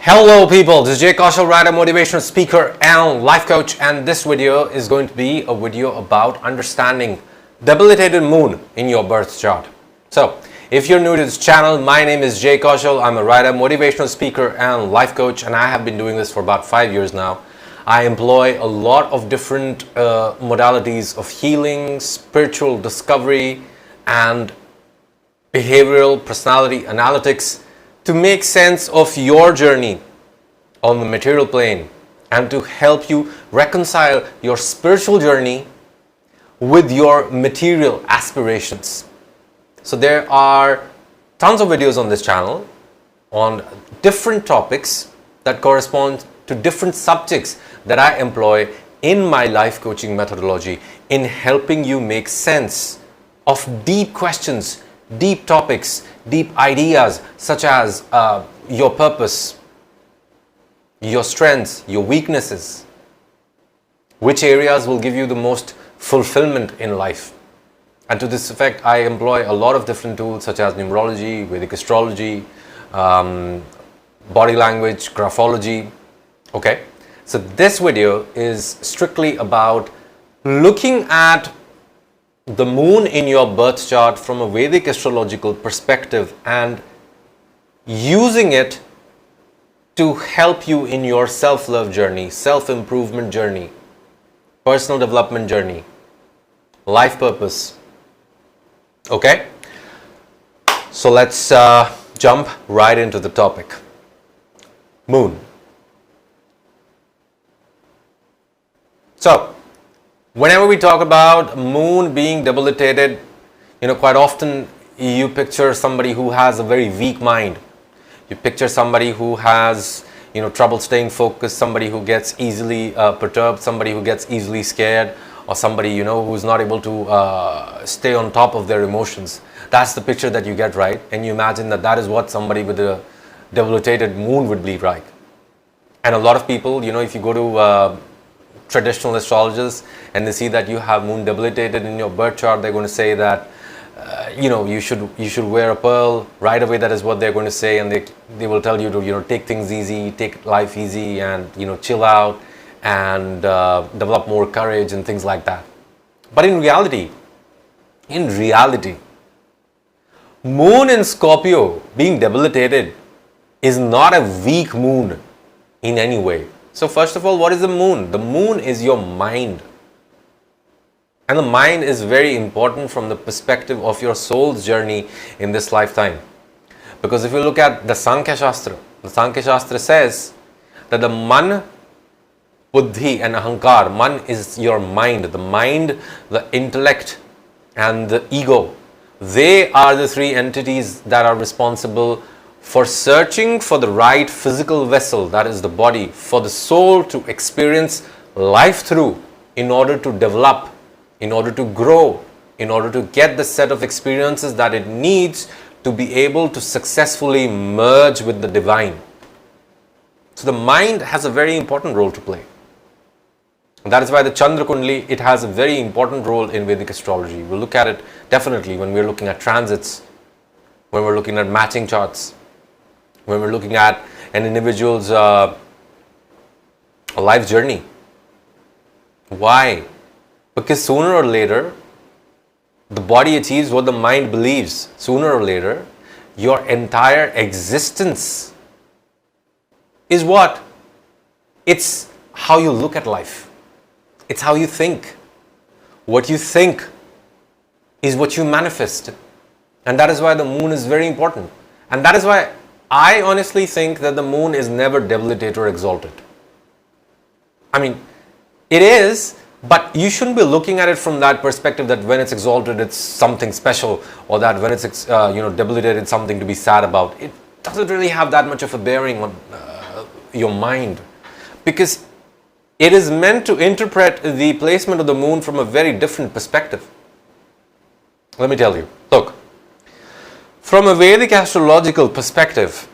Hello people, this is Jay Kaushal, writer, motivational speaker and life coach, and this video is going to be a video about understanding debilitated moon in your birth chart. So if you're new to this channel, my name is Jay Kaushal. I'm a writer, motivational speaker and life coach, and I have been doing this for about 5 years now. I employ a lot of different modalities of healing, spiritual discovery and behavioral personality analytics to make sense of your journey on the material plane and to help you reconcile your spiritual journey with your material aspirations. So there are tons of videos on this channel on different topics that correspond to different subjects that I employ in my life coaching methodology in helping you make sense of deep questions, deep topics, deep ideas such as your purpose, your strengths, your weaknesses, which areas will give you the most fulfillment in life. And to this effect, I employ a lot of different tools such as numerology, Vedic astrology, body language, graphology. Okay, so this video is strictly about looking at the moon in your birth chart from a Vedic astrological perspective and using it to help you in your self-love journey, self-improvement journey, personal development journey, life purpose. Okay, so let's jump right into the topic. Moon. So whenever we talk about moon being debilitated, quite often you picture somebody who has a very weak mind. You picture somebody who has, trouble staying focused, somebody who gets easily perturbed, somebody who gets easily scared, or somebody, who's not able to stay on top of their emotions. That's the picture that you get, right? And you imagine that that is what somebody with a debilitated moon would be like. And a lot of people, if you go to traditional astrologers and they see that you have moon debilitated in your birth chart, they're going to say that you should wear a pearl right away. That is what they're going to say, and they will tell you to take things easy, take life easy, and chill out and develop more courage and things like that. But in reality, moon in Scorpio being debilitated is not a weak moon in any way. So first of all, what is the moon? The moon is your mind. And the mind is very important from the perspective of your soul's journey in this lifetime. Because if you look at the Sankhya Shastra says that the man, buddhi and ahankar, man is your mind, the intellect and the ego. They are the three entities that are responsible for searching for the right physical vessel, that is the body, for the soul to experience life through in order to develop, in order to grow, in order to get the set of experiences that it needs to be able to successfully merge with the divine. So the mind has a very important role to play. And that is why the Chandra Kundali, it has a very important role in Vedic astrology. We'll look at it definitely when we're looking at transits, when we're looking at matching charts, when we're looking at an individual's life journey. Why? Because sooner or later, the body achieves what the mind believes. Sooner or later, your entire existence is what? It's how you look at life. It's how you think. What you think is what you manifest. And that is why the moon is very important. And that is why I honestly think that the moon is never debilitated or exalted. I mean, it is, but you shouldn't be looking at it from that perspective that when it's exalted, it's something special, or that when it's debilitated, it's something to be sad about. It doesn't really have that much of a bearing on your mind, because it is meant to interpret the placement of the moon from a very different perspective. Let me tell you. Look. From a Vedic astrological perspective,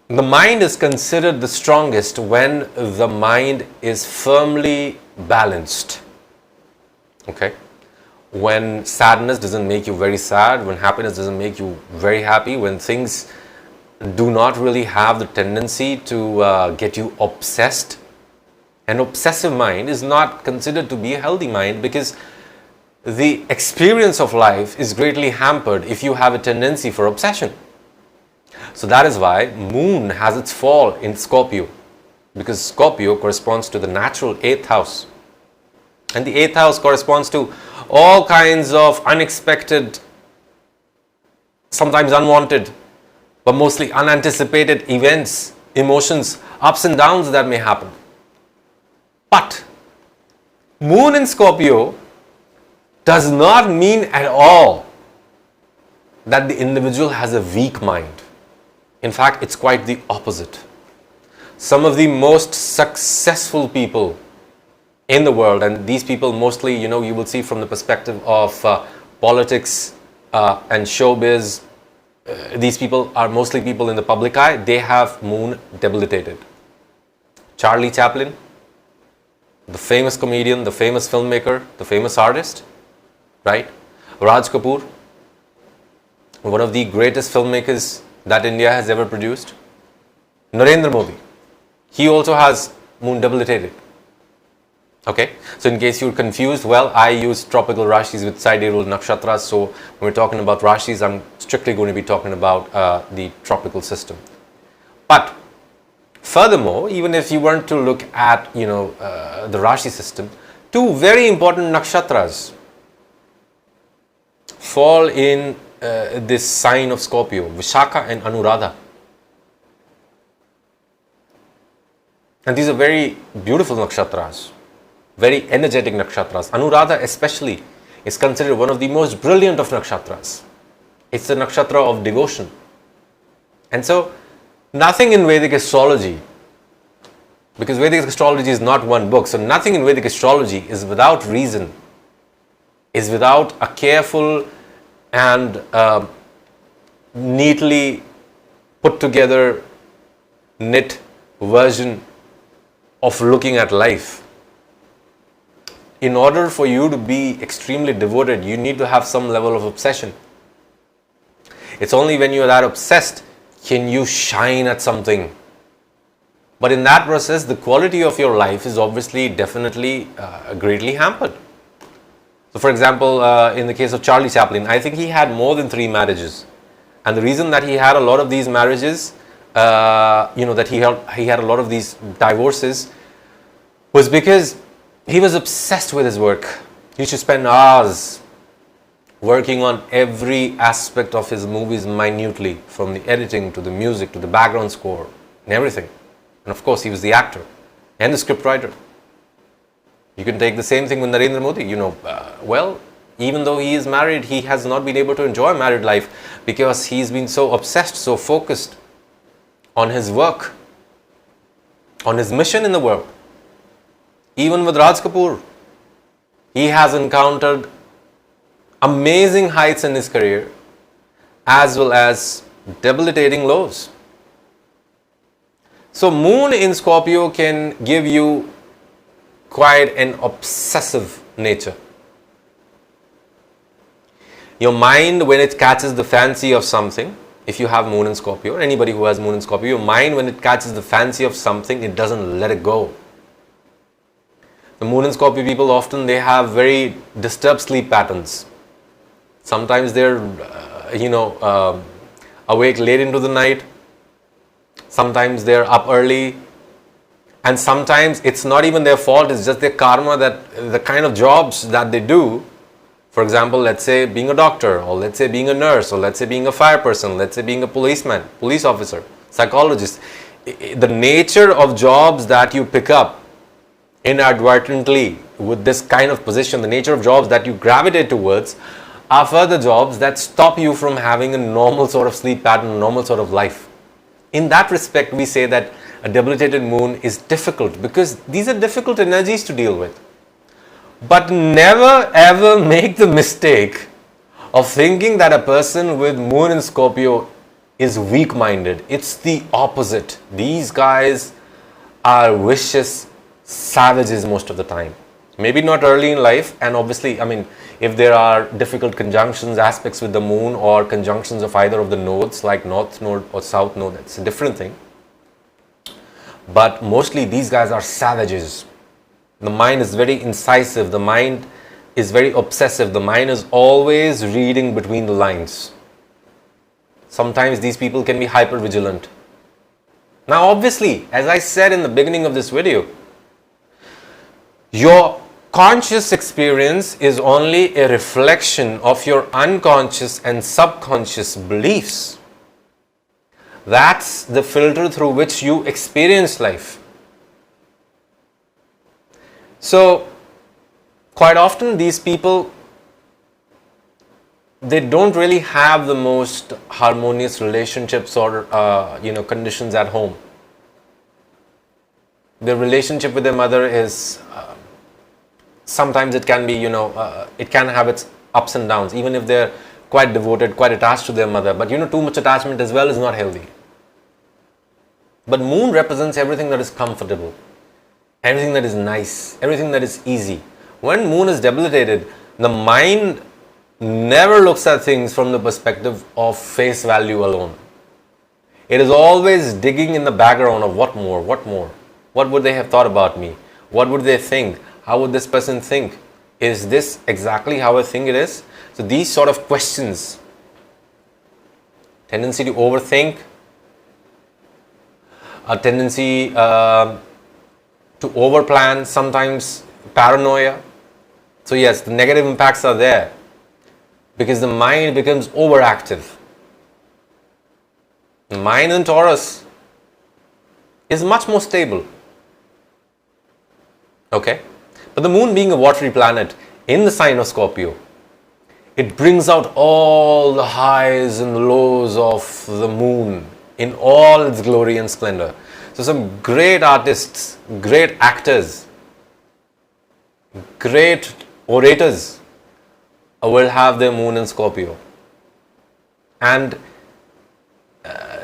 the mind is considered the strongest when the mind is firmly balanced. Okay? When sadness doesn't make you very sad, when happiness doesn't make you very happy, when things do not really have the tendency to get you obsessed. An obsessive mind is not considered to be a healthy mind, because the experience of life is greatly hampered if you have a tendency for obsession. So that is why moon has its fall in Scorpio, because Scorpio corresponds to the natural 8th house, and the 8th house corresponds to all kinds of unexpected, sometimes unwanted, but mostly unanticipated events, emotions, ups and downs that may happen. But moon in Scorpio does not mean at all that the individual has a weak mind. In fact, it's quite the opposite. Some of the most successful people in the world, and these people mostly, you will see from the perspective of politics and showbiz, these people are mostly people in the public eye. They have moon debilitated. Charlie Chaplin, the famous comedian, the famous filmmaker, the famous artist, right? Raj Kapoor, one of the greatest filmmakers that India has ever produced. Narendra Modi, he also has moon debilitated. Okay, so in case you're confused, well, I use tropical Rashis with sidereal nakshatras. So when we're talking about Rashis, I'm strictly going to be talking about the tropical system. But furthermore, even if you weren't to look at, the Rashi system, two very important nakshatras fall in this sign of Scorpio, Vishakha and Anuradha. And these are very beautiful nakshatras, very energetic nakshatras. Anuradha especially is considered one of the most brilliant of nakshatras. It's the nakshatra of devotion. And so, nothing in Vedic astrology, because Vedic astrology is not one book, so nothing in Vedic astrology is without reason, is without a careful and neatly put together, knit version of looking at life. In order for you to be extremely devoted, you need to have some level of obsession. It's only when you are that obsessed can you shine at something. But in that process, the quality of your life is obviously definitely greatly hampered. So for example, in the case of Charlie Chaplin, I think he had more than 3 marriages. And the reason that he had a lot of these marriages, that he had a lot of these divorces, was because he was obsessed with his work. He used to spend hours working on every aspect of his movies minutely, from the editing to the music to the background score and everything. And of course, he was the actor and the script writer. You can take the same thing with Narendra Modi. Well, even though he is married, he has not been able to enjoy married life because he's been so obsessed, so focused on his work, on his mission in the world. Even with Raj Kapoor, he has encountered amazing heights in his career as well as debilitating lows. So moon in Scorpio can give you quite an obsessive nature. Your mind, when it catches the fancy of something, if you have moon in Scorpio, or anybody who has moon in Scorpio, your mind, when it catches the fancy of something, it doesn't let it go. The moon in Scorpio people often, they have very disturbed sleep patterns. Sometimes they're, awake late into the night. Sometimes they're up early. And sometimes it's not even their fault, it's just their karma, that the kind of jobs that they do, for example, let's say being a doctor, or let's say being a nurse, or let's say being a fire person, let's say being a policeman, police officer, psychologist. The nature of jobs that you pick up inadvertently with this kind of position, the nature of jobs that you gravitate towards, are further jobs that stop you from having a normal sort of sleep pattern, a normal sort of life. In that respect, we say that a debilitated moon is difficult because these are difficult energies to deal with. But never ever make the mistake of thinking that a person with moon in Scorpio is weak-minded. It's the opposite. These guys are vicious savages most of the time. Maybe not early in life, and obviously, I mean, if there are difficult conjunctions, aspects with the moon, or conjunctions of either of the nodes, like north node or south node, that's a different thing. But mostly these guys are savages. The mind is very incisive, the mind is very obsessive, the mind is always reading between the lines. Sometimes these people can be hyper vigilant. Now obviously, as I said in the beginning of this video, your conscious experience is only a reflection of your unconscious and subconscious beliefs. That's the filter through which you experience life. So, quite often these people, they don't really have the most harmonious relationships or conditions at home. Their relationship with their mother is sometimes it can be it can have its ups and downs, even if they're quite devoted, quite attached to their mother. But too much attachment as well is not healthy. But moon represents everything that is comfortable, everything that is nice, everything that is easy. When moon is debilitated, the mind never looks at things from the perspective of face value alone. It is always digging in the background of what more, what would they have thought about me, what would they think, how would this person think, is this exactly how I think it is? So these sort of questions, tendency to overthink, a tendency to overplan, sometimes paranoia. So yes, the negative impacts are there because the mind becomes overactive. The mind in Taurus is much more stable. Okay? But the moon being a watery planet in the sign of Scorpio, it brings out all the highs and lows of the moon in all its glory and splendor. So some great artists, great actors, great orators will have their moon in Scorpio. And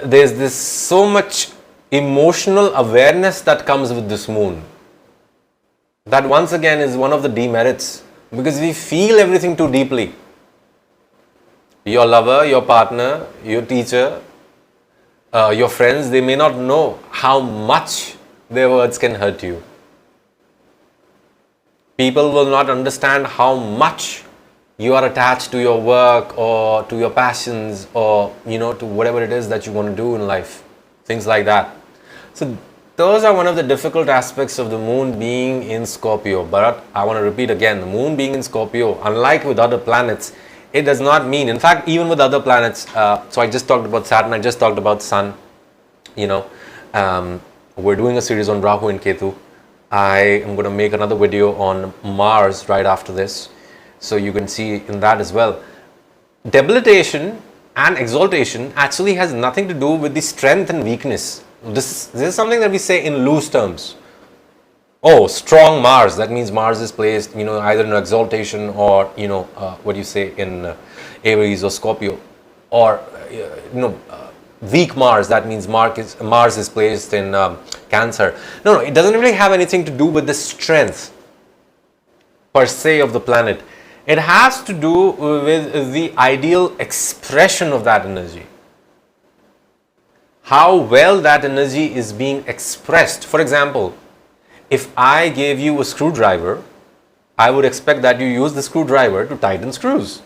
there's this so much emotional awareness that comes with this moon. That once again is one of the demerits, because we feel everything too deeply. Your lover, your partner, your teacher, your friends, they may not know how much their words can hurt you. People will not understand how much you are attached to your work or to your passions or to whatever it is that you want to do in life, things like that. So those are one of the difficult aspects of the moon being in Scorpio. But I want to repeat again, the moon being in Scorpio, unlike with other planets, it does not mean, in fact, even with other planets, so I just talked about Saturn, I just talked about Sun, we're doing a series on Rahu and Ketu. I am going to make another video on Mars right after this, so you can see in that as well. Debilitation and exaltation actually has nothing to do with the strength and weakness. This is something that we say in loose terms. Oh, strong Mars, that means Mars is placed, either in exaltation or, what do you say, in Aries or Scorpio. Or, weak Mars, that means Mars is placed in Cancer. No, it doesn't really have anything to do with the strength per se of the planet. It has to do with the ideal expression of that energy. How well that energy is being expressed. For example, if I gave you a screwdriver, I would expect that you use the screwdriver to tighten screws.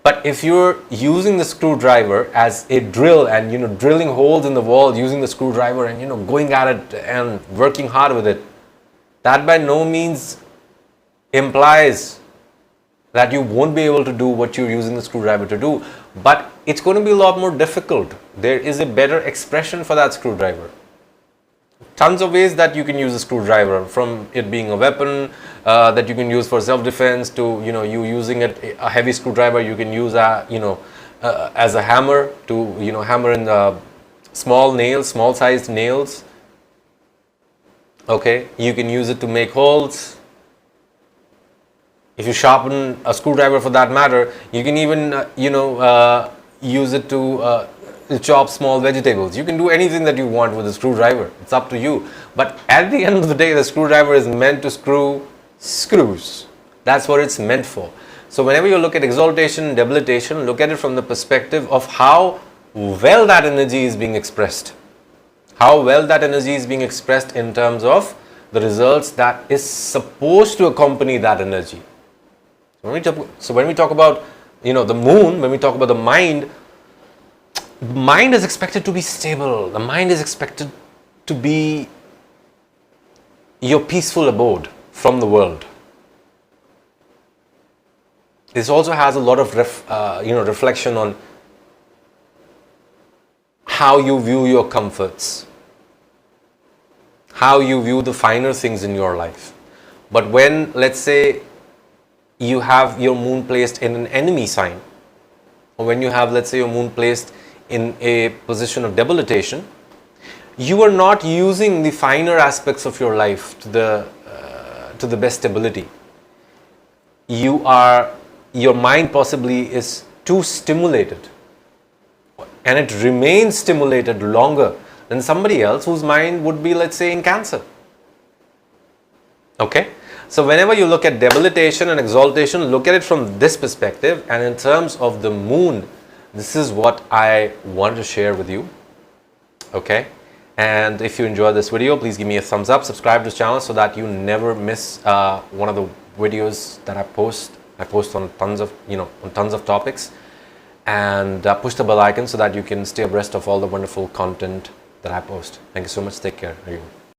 But if you're using the screwdriver as a drill and drilling holes in the wall using the screwdriver and going at it and working hard with it, that by no means implies that you won't be able to do what you're using the screwdriver to do. But it's going to be a lot more difficult. There is a better expression for that screwdriver. Tons of ways that you can use a screwdriver, from it being a weapon that you can use for self-defense to you using it, a heavy screwdriver you can use as a hammer to hammer in small sized nails. Okay, you can use it to make holes. If you sharpen a screwdriver, for that matter, you can even use it to chop small vegetables. You can do anything that you want with a screwdriver. It's up to you. But at the end of the day, the screwdriver is meant to screw screws. That's what it's meant for. So whenever you look at exaltation and debilitation, look at it from the perspective of how well that energy is being expressed. How well that energy is being expressed in terms of the results that is supposed to accompany that energy. So when we talk about, the moon, when we talk about the mind is expected to be stable. The mind is expected to be your peaceful abode from the world. This also has a lot of reflection on how you view your comforts, how you view the finer things in your life. But when, let's say, you have your moon placed in an enemy sign, or when you have, let's say, your moon placed in a position of debilitation, you are not using the finer aspects of your life to the best ability. Your mind possibly is too stimulated, and it remains stimulated longer than somebody else whose mind would be, let's say, in Cancer. Okay? So whenever you look at debilitation and exaltation, look at it from this perspective, and in terms of the moon, this is what I wanted to share with you. Okay? And if you enjoyed this video, please give me a thumbs up, subscribe to this channel so that you never miss one of the videos that I post. I post on tons of topics, and push the bell icon so that you can stay abreast of all the wonderful content that I post. Thank you so much. Take care, everyone.